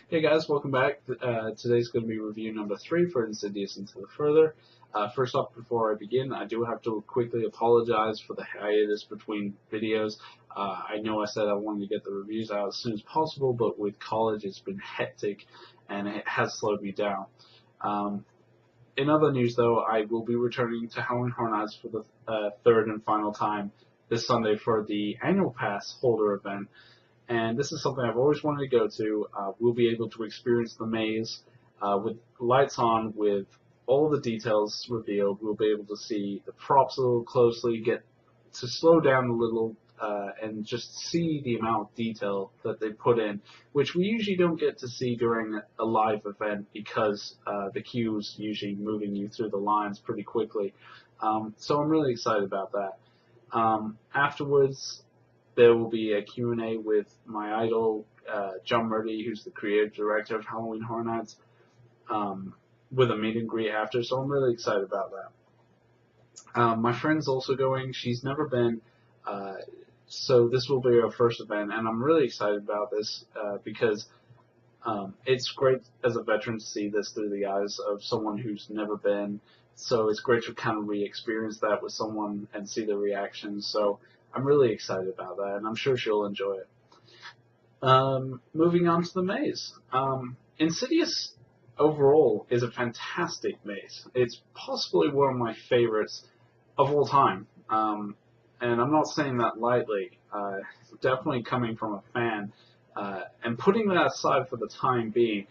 Hey guys, welcome back. Today's going to be review number 3 for Insidious Into the Further. First off, before I begin, I do have to quickly apologize for the hiatus between videos. I know I said I wanted to get the reviews out as soon as possible, but with college it's been hectic and it has slowed me down. In other news though, I will be returning to Halloween Horror Nights for the third and final time this Sunday for the annual pass holder event. And this is something I've always wanted to go to. We'll be able to experience the maze with lights on, with all the details revealed. We'll be able to see the props a little closely, get to slow down a little, and just see the amount of detail that they put in, which we usually don't get to see during a live event because the queue is usually moving you through the lines pretty quickly. So I'm really excited about that. Afterwards, there will be a Q&A with my idol, John Murdy, who's the creative director of Halloween Horror Nights, with a meet and greet after, so I'm really excited about that. My friend's also going. She's never been, so this will be her first event, and I'm really excited about this because it's great as a veteran to see this through the eyes of someone who's never been, so it's great to kind of re-experience that with someone and see the reactions. So I'm really excited about that, and I'm sure she'll enjoy it. Moving on to the maze. Insidious overall is a fantastic maze. It's possibly one of my favorites of all time, and I'm not saying that lightly. Definitely coming from a fan, and putting that aside for the time being,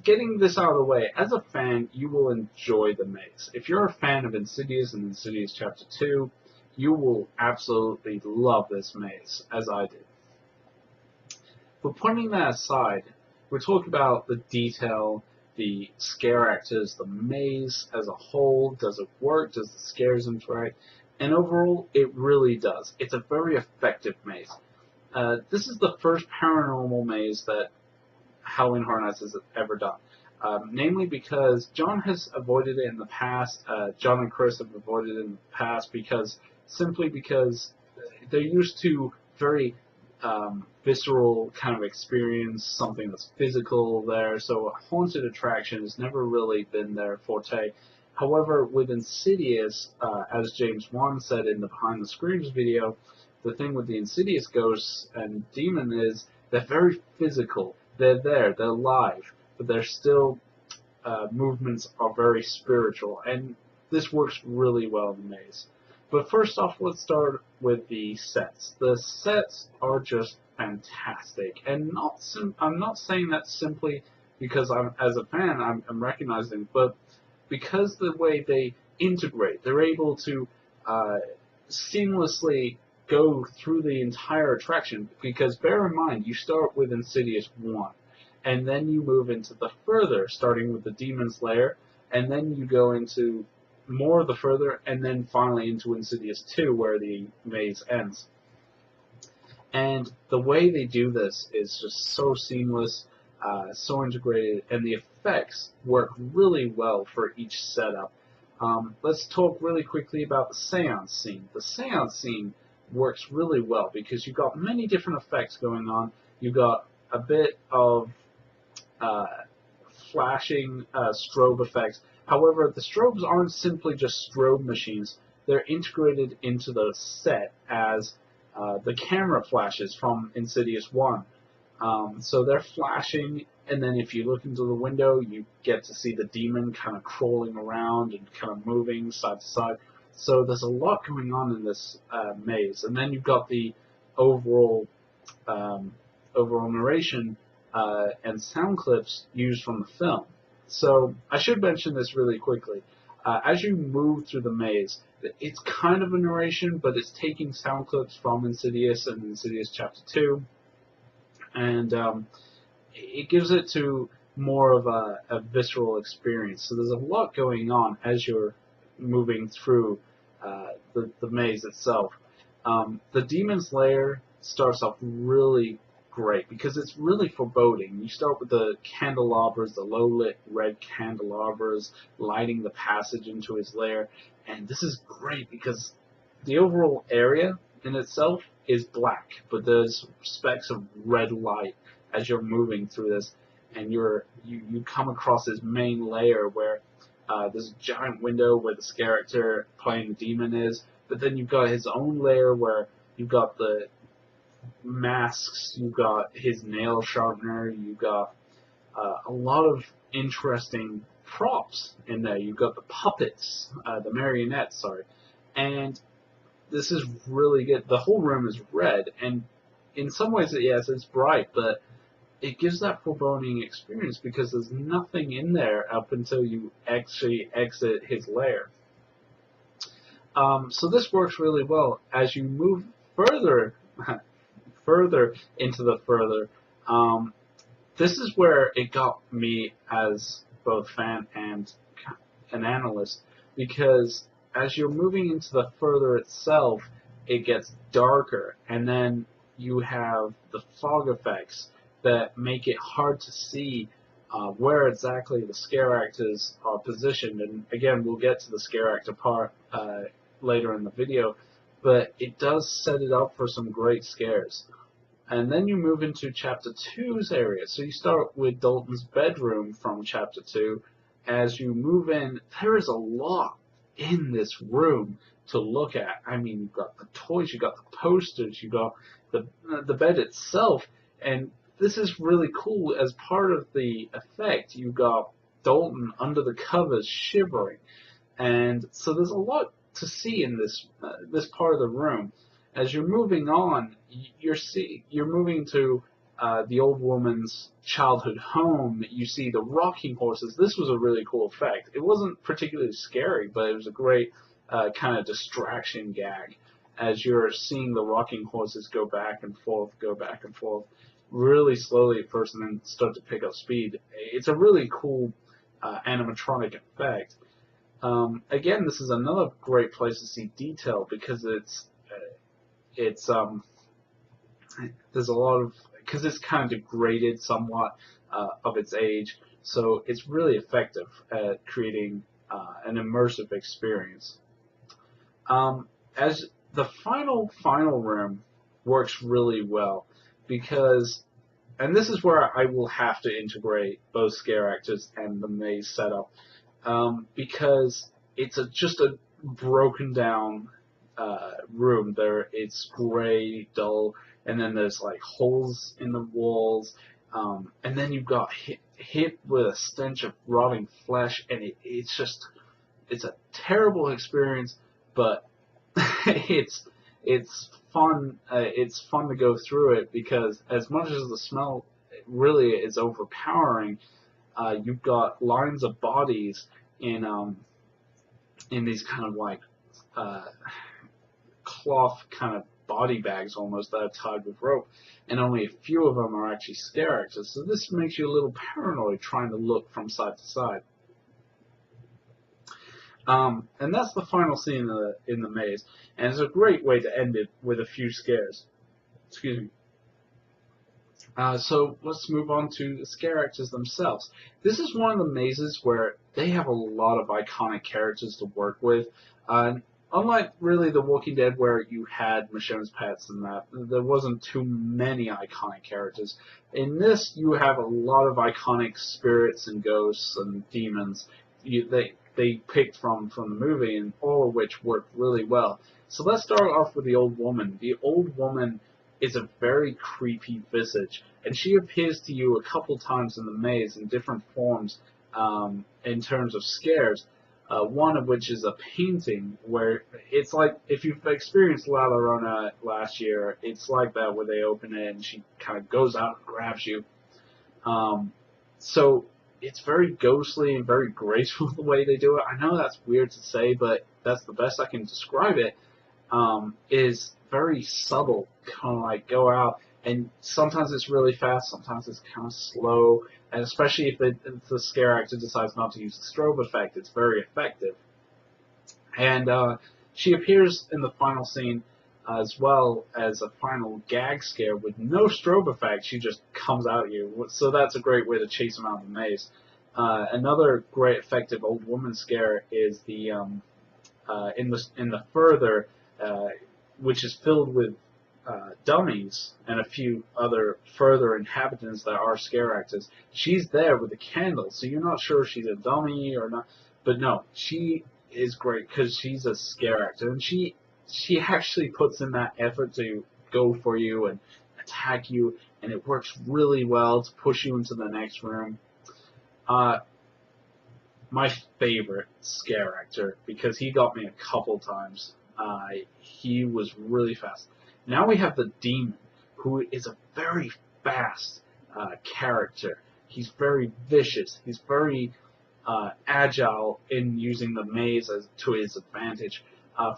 getting this out of the way, as a fan, you will enjoy the maze. If you're a fan of Insidious and Insidious Chapter 2, you will absolutely love this maze, as I did. But putting that aside, we're talking about the detail, the scare actors, the maze as a whole. Does it work? Does the scares interact? And overall, it really does. It's a very effective maze. This is the first paranormal maze that Halloween Horror Nights has ever done. Namely because John has avoided it in the past. John and Chris have avoided it in the past simply because they're used to very visceral kind of experience, something that's physical there. So a haunted attraction has never really been their forte. However, with Insidious, as James Wan said in the Behind the Screams video, the thing with the Insidious ghosts and demon is they're very physical. They're there, they're live, but they're still movements are very spiritual, and this works really well in the maze. But first off, let's start with the sets. The sets are just fantastic, and I'm not saying that simply because as a fan, I'm recognizing, but because the way they integrate, they're able to seamlessly go through the entire attraction. Because bear in mind, you start with Insidious 1, and then you move into the further, starting with the Demon's Lair, and then you go into more of the further, and then finally into Insidious 2, where the maze ends. And the way they do this is just so seamless, so integrated, and the effects work really well for each setup. Let's talk really quickly about the seance scene. The seance scene works really well because you've got many different effects going on. You've got a bit of flashing strobe effects. However, the strobes aren't simply just strobe machines. They're integrated into the set as the camera flashes from Insidious 1. So they're flashing, and then if you look into the window, you get to see the demon kind of crawling around and kind of moving side to side. So there's a lot going on in this maze. And then you've got the overall narration and sound clips used from the film. So I should mention this really quickly. As you move through the maze, it's kind of a narration, but it's taking sound clips from Insidious and Insidious Chapter 2, and it gives it to more of a visceral experience. So there's a lot going on as you're moving through the maze itself. The Demon's Lair starts off really great because it's really foreboding. You start with the candelabras, the low-lit red candelabras lighting the passage into his lair, and this is great because the overall area in itself is black, but there's specks of red light as you're moving through this, and you come across this main layer where there's a giant window where the scare actor playing the demon is, but then you've got his own layer where you've got the masks, you've got his nail sharpener, you've got a lot of interesting props in there. You've got the puppets, the marionettes, sorry, and this is really good. The whole room is red, and in some ways, yes, it's bright, but it gives that foreboding experience because there's nothing in there up until you actually exit his lair. So this works really well. As you move further, further into the further, this is where it got me as both fan and an analyst, because as you're moving into the further itself, it gets darker, and then you have the fog effects that make it hard to see where exactly the scare actors are positioned. And again, we'll get to the scare actor part later in the video, but it does set it up for some great scares. And then you move into Chapter 2's area. So you start with Dalton's bedroom from Chapter 2. As you move in, there is a lot in this room to look at. I mean, you've got the toys, you've got the posters, you've got the bed itself, and this is really cool. As part of the effect, you've got Dalton under the covers shivering, and so there's a lot to see in this part of the room. As you're moving on, you're moving to the old woman's childhood home. You see the rocking horses. This was a really cool effect. It wasn't particularly scary, but it was a great kind of distraction gag as you're seeing the rocking horses go back and forth, really slowly at first and then start to pick up speed. It's a really cool animatronic effect. Again, this is another great place to see detail because there's a lot of, because it's kind of degraded somewhat of its age, so it's really effective at creating an immersive experience. As the final room works really well because, and this is where I will have to integrate both scare actors and the maze setup, because it's just a broken down room. It's gray, dull, and then there's like holes in the walls, and then you've got hit with a stench of rotting flesh, and it's a terrible experience, but it's fun. It's fun to go through it because as much as the smell really is overpowering, you've got lines of bodies in these kind of like cloth kind of body bags almost that are tied with rope, and only a few of them are actually scare actors. So this makes you a little paranoid trying to look from side to side. And that's the final scene in the maze, and it's a great way to end it with a few scares. Excuse me. So let's move on to the scare actors themselves. This is one of the mazes where they have a lot of iconic characters to work with. Unlike really The Walking Dead where you had Michonne's pets and that, there wasn't too many iconic characters. In this, you have a lot of iconic spirits and ghosts and demons. They picked from the movie, and all of which worked really well. So let's start off with the old woman. The old woman is a very creepy visage, and she appears to you a couple times in the maze in different forms in terms of scares. One of which is a painting where it's like, if you've experienced La Llorona last year, it's like that where they open it and she kind of goes out and grabs you. So it's very ghostly and very graceful the way they do it. I know that's weird to say, but that's the best I can describe it. Is very subtle, kind of like go out, and sometimes it's really fast, sometimes it's kind of slow, and especially if the scare actor decides not to use the strobe effect, it's very effective. And she appears in the final scene as well as a final gag scare with no strobe effect. She just comes out at you, so that's a great way to chase them out of the maze. Another great effective old woman scare is the in the further, which is filled with dummies and a few other further inhabitants that are scare actors, she's there with a candle, so you're not sure if she's a dummy or not. But no, she is great because she's a scare actor, and she actually puts in that effort to go for you and attack you, and it works really well to push you into the next room. Uh, my favorite scare actor, because he got me a couple times. He was really fast. Now we have the demon, who is a very fast character. He's very vicious. He's very agile in using the maze to his advantage.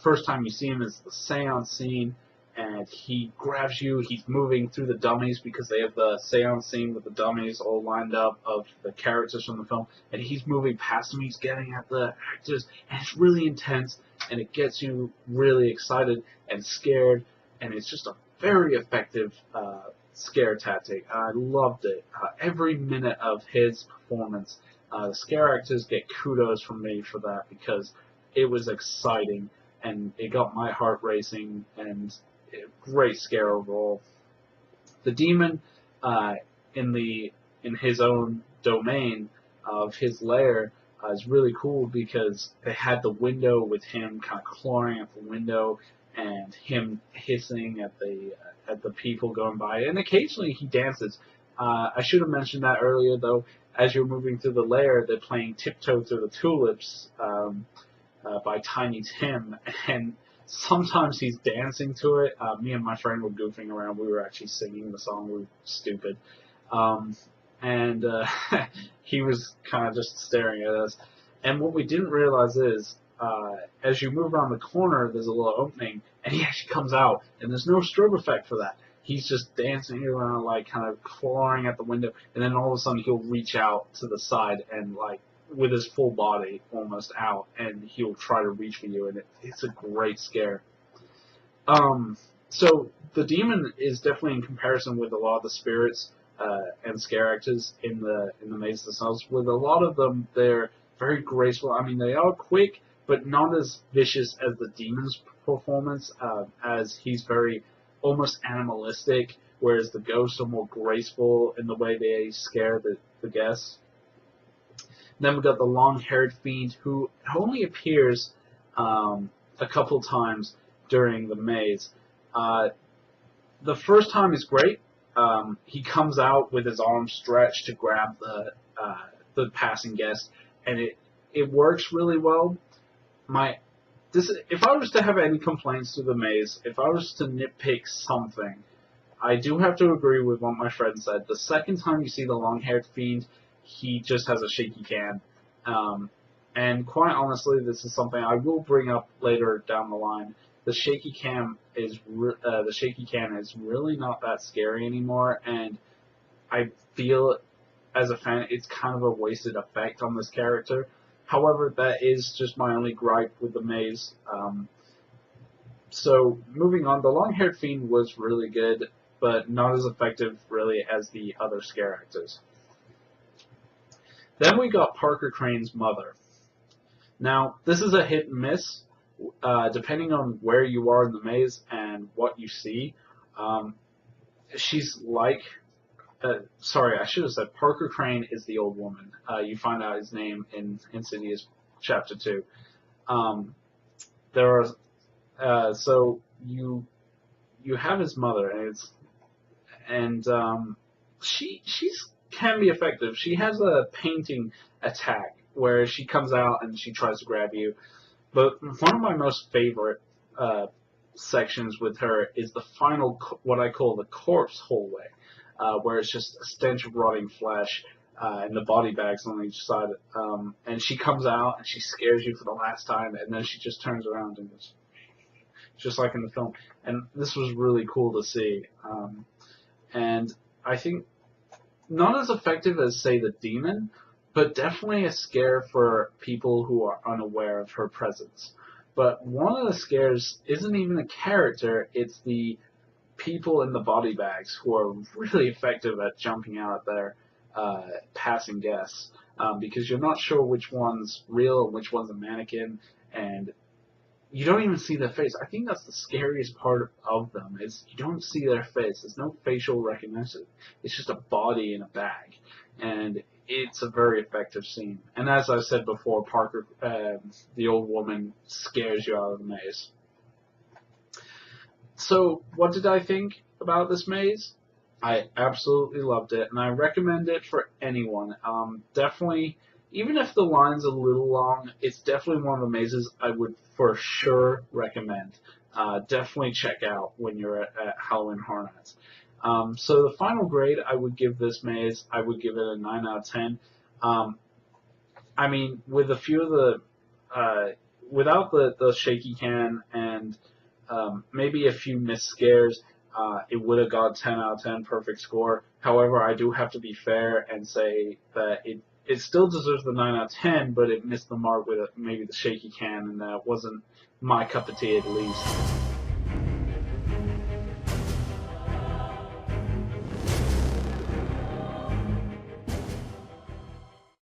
First time you see him is the seance scene, and he grabs you. He's moving through the dummies because they have the seance scene with the dummies all lined up of the characters from the film, and he's moving past them. He's getting at the actors, and it's really intense, and it gets you really excited and scared, and it's just a very effective scare tactic. I loved it. Every minute of his performance, the scare actors get kudos from me for that because it was exciting and it got my heart racing, and great scare overall. The demon, in his own domain of his lair, is really cool because they had the window with him kind of clawing at the window and him hissing at the people going by, and occasionally he dances. I should have mentioned that earlier, though. As you're moving through the lair, they're playing "Tiptoe Through the Tulips" by Tiny Tim, and sometimes he's dancing to it. Me and my friend were goofing around. We were actually singing the song. We were stupid. And he was kind of just staring at us. And what we didn't realize is, as you move around the corner, there's a little opening, and he actually comes out, and there's no strobe effect for that. He's just dancing around, like, kind of clawing at the window, and then all of a sudden he'll reach out to the side and, like, with his full body almost out, and he'll try to reach for you, and it's a great scare. So the demon is definitely in comparison with a lot of the spirits and scare actors in the maze themselves. With a lot of them, they're very graceful. I mean, they are quick, but not as vicious as the demon's performance, as he's very almost animalistic, whereas the ghosts are more graceful in the way they scare the guests. Then we've got the long-haired fiend, who only appears a couple times during the maze. The first time is great. He comes out with his arms stretched to grab the passing guest, and it works really well. If I was to have any complaints to the maze, if I was to nitpick something, I do have to agree with what my friend said. The second time you see the long-haired fiend, he just has a shaky cam. And quite honestly, this is something I will bring up later down the line. The shaky cam is really not that scary anymore, and I feel as a fan it's kind of a wasted effect on this character. However, that is just my only gripe with the maze. So moving on, the long-haired fiend was really good, but not as effective really as the other scare actors. Then we got Parker Crane's mother. Now, this is a hit and miss, depending on where you are in the maze and what you see. She's like, sorry, I should have said Parker Crane is the old woman. You find out his name in Insidious Chapter 2. So you have his mother, and she's can be effective. She has a painting attack where she comes out and she tries to grab you. But one of my most favorite sections with her is the final, what I call the corpse hallway, where it's just a stench of rotting flesh and the body bags on each side. And she comes out and she scares you for the last time, and then she just turns around and it's just like in the film. And this was really cool to see. And I think not as effective as, say, the demon, but definitely a scare for people who are unaware of her presence. But one of the scares isn't even a character, it's the people in the body bags who are really effective at jumping out at their passing guests, because you're not sure which one's real and which one's a mannequin, and you don't even see their face. I think that's the scariest part of them, is you don't see their face. There's no facial recognition. It's just a body in a bag. And it's a very effective scene. And as I said before, Parker, the old woman, scares you out of the maze. So, what did I think about this maze? I absolutely loved it, and I recommend it for anyone. Definitely, even if the line's a little long, it's definitely one of the mazes I would for sure recommend. Definitely check out when you're at Halloween Horror Nights. So the final grade I would give this maze, I would give it a 9 out of 10. I mean, with a few of without the shaky can and maybe a few missed scares, it would have got 10 out of 10 perfect score. However, I do have to be fair and say that it still deserves the 9 out of 10, but it missed the mark with maybe the shaky can, and that wasn't my cup of tea at least.